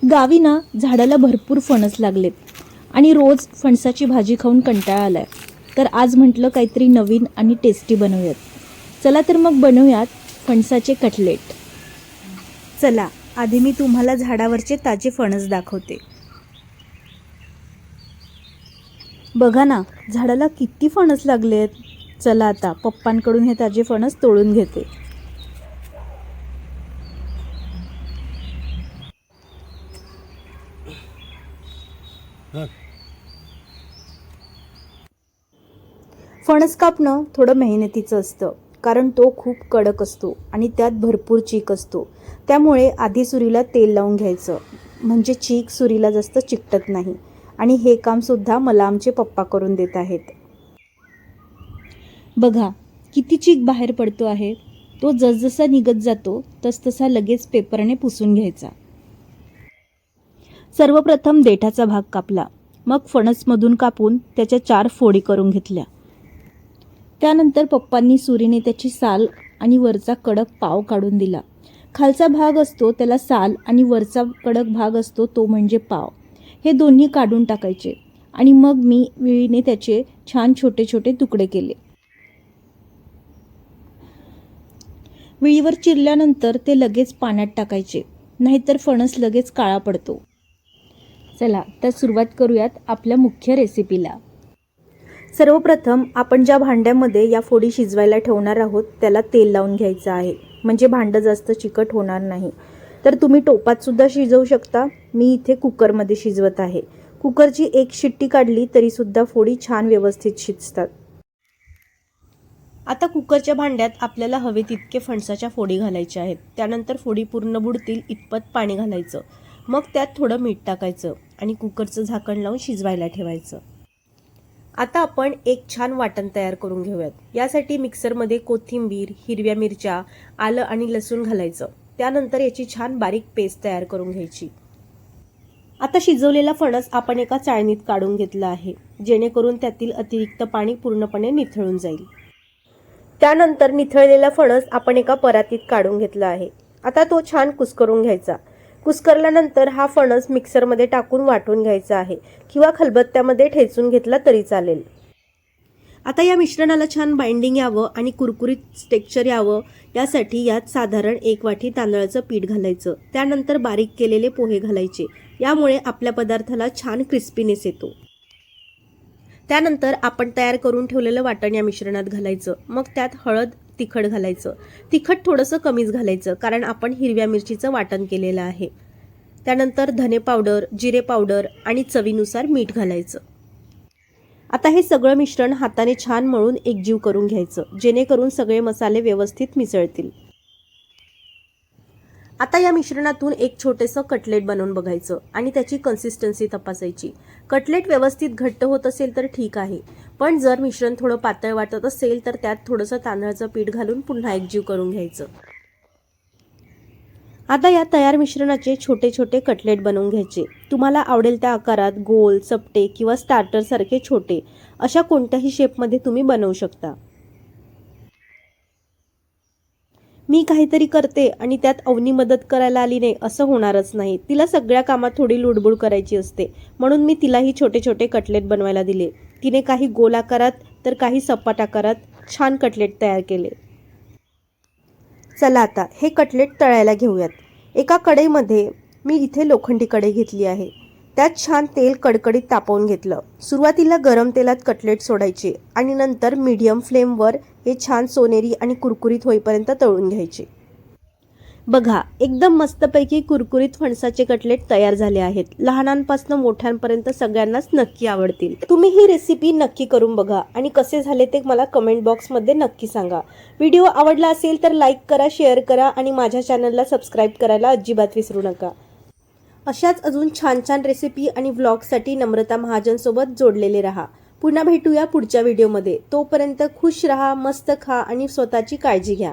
गावी ना झाडाला भरपूर फणस लागलेत आणि रोज फणसाची भाजी खाऊन कंटाळा आलाय. तर आज म्हटलं काहीतरी नवीन आणि टेस्टी बनवूयात. चला तर मग बनवूयात फणसाचे कटलेट. चला आधी मी तुम्हाला झाडावरचे ताजे फणस दाखवते. बघा ना झाडाला किती फणस लागलेत. चला आता पप्पांकडून हे ताजे फणस तोडून घेते. फणस कापणं थोडं मेहनतीचं असतं, कारण तो खूप कडक असतो आणि त्यात भरपूर चीक असतो. त्यामुळे आधी सुरीला तेल लावून घ्यायचं, म्हणजे चीक सुरीला जास्त चिकटत नाही. आणि हे कामसुद्धा मला आमचे पप्पा करून देत आहेत. बघा किती चीक बाहेर पडतो आहे. तो जसजसा निघत जातो तसतसा लगेच पेपरने पुसून घ्यायचा. सर्वप्रथम देठाचा भाग कापला, मग फणसमधून कापून त्याच्या 4 फोडी करून घेतल्या. त्यानंतर पप्पांनी सुरीने त्याची साल आणि वरचा कडक पाव काढून दिला. खालचा भाग असतो त्याला साल आणि वरचा कडक भाग असतो तो म्हणजे पाव. हे दोन्ही काढून टाकायचे आणि मग मी विळीने त्याचे छान छोटे छोटे तुकडे केले. विळीवर चिरल्यानंतर ते लगेच पाण्यात टाकायचे, नाहीतर फणस लगेच काळा पडतो. चला तर सुरुवात करूयात आपल्या मुख्य रेसिपीला. सर्वप्रथम आपण ज्या भांड्यामध्ये या फोडी शिजवायला ठेवणार आहोत त्याला तेल लावून घ्यायचं आहे, म्हणजे भांडं जास्त चिकट होणार नाही. तर तुम्ही टोपात सुद्धा शिजवू शकता. मी इथे कुकरमध्ये शिजवत आहे. कुकरची 1 शिट्टी काढली तरी सुद्धा फोडी छान व्यवस्थित शिजतात. आता कुकरच्या भांड्यात आपल्याला हवे तितके फणसाच्या फोडी घालायच्या आहेत. त्यानंतर फोडी पूर्ण बुडतील इतपत पाणी घालायचं. मग त्यात थोडं मीठ टाकायचं आणि कुकरचं झाकण लावून शिजवायला ठेवायचं. आता आपण एक छान वाटण तयार करून घेऊयात. यासाठी मिक्सरमध्ये कोथिंबीर, हिरव्या मिरच्या, आलं आणि लसूण घालायचं. त्यानंतर याची छान बारीक पेस्ट तयार करून घ्यायची. आता शिजवलेला फणस आपण एका चाळणीत काढून घेतला आहे, जेणेकरून त्यातील अतिरिक्त पाणी पूर्णपणे निथळून जाईल. त्यानंतर निथळलेला फणस आपण एका परातीत काढून घेतला आहे. आता तो छान कुस्करून घ्यायचा. कुस्करल्यानंतर हा फणस मिक्सरमध्ये टाकून वाटून घ्यायचा आहे किंवा खलबत्त्यामध्ये ठेचून घेतला तरी चालेल. आता या मिश्रणाला छान बाइंडिंग यावं आणि कुरकुरीत टेक्स्चर यावं यासाठी यात साधारण 1 वाटी तांदळाचं पीठ घालायचं. त्यानंतर बारीक केलेले पोहे घालायचे. यामुळे आपल्या पदार्थाला छान क्रिस्पीनेस येतो. त्यानंतर आपण तयार करून ठेवलेलं वाटण या मिश्रणात घालायचं. मग त्यात हळद, तिखट घालायचं. तिखट थोडंसं कमीच घालायचं, कारण आपण हिरव्या मिरचीचं वाटण केलेलं आहे. त्यानंतर धने पावडर, जिरे पावडर आणि चवीनुसार मीठ घालायचं. आता हे सगळं मिश्रण हाताने छान मळून एकजीव करून घ्यायचं, जेणेकरून सगळे मसाले व्यवस्थित मिसळतील. आता या मिश्रणातून एक छोटेसं कटलेट बनवून बघायचं आणि त्याची कन्सिस्टन्सी तपासायची. कटलेट व्यवस्थित घट्ट होत असेल तर ठीक आहे, पण जर मिश्रण थोडं पातळ वाटत असेल तर त्यात थोडंसं तांदळाचं पीठ घालून पुन्हा एकजीव करून घ्यायचं. आता या तयार मिश्रणाचे छोटे छोटे कटलेट बनवून घ्यायचे. तुम्हाला आवडेल त्या आकारात, गोल, चपटे किंवा स्टार्टर सारखे छोटे, अशा कोणत्याही शेपमध्ये तुम्ही बनवू शकता. मी काहीतरी करते आणि त्यात अवनी मदत करायला आली नाही असं होणारच नाही. तिला सगळ्या कामात थोडी लुडबुड करायची असते, म्हणून मी तिलाही छोटे छोटे कटलेट बनवायला दिले. तिने काही गोल आकारात तर काही सपाट आकारात छान कटलेट तयार केले. चला आता हे कटलेट तळायला घेऊयात. एका कढईमध्ये मी इथे लोखंडी कढई घेतली आहे. त्यात छान तेल कडकडीत तापवून घेतलं. सुरुवातीला गरम तेलात कटलेट सोडायचे आणि नंतर मीडियम फ्लेमवर हे छान सोनेरी आणि कुरकुरीत होईपर्यंत तळून घ्यायचे. बघा एकदम मस्तपैकी कुरकुरीत फणसाचे कटलेट तयार झाले आहेत. लहानांपासून मोठ्यांपर्यंत सगळ्यांनाच नक्की आवडतील. तुम्ही ही रेसिपी नक्की करून बघा आणि कसे झाले ते मला कमेंट बॉक्समध्ये नक्की सांगा. व्हिडिओ आवडला असेल तर लाईक करा, शेअर करा आणि माझ्या चॅनलला सबस्क्राईब करायला अजिबात विसरू नका. अशाच अजून छान छान रेसिपी आणि व्लॉगसाठी नम्रता महाजनसोबत जोडलेले राहा. पुन्हा भेटूया पुढच्या व्हिडिओमध्ये. तोपर्यंत खुश रहा, मस्त खा आणि स्वतःची काळजी घ्या.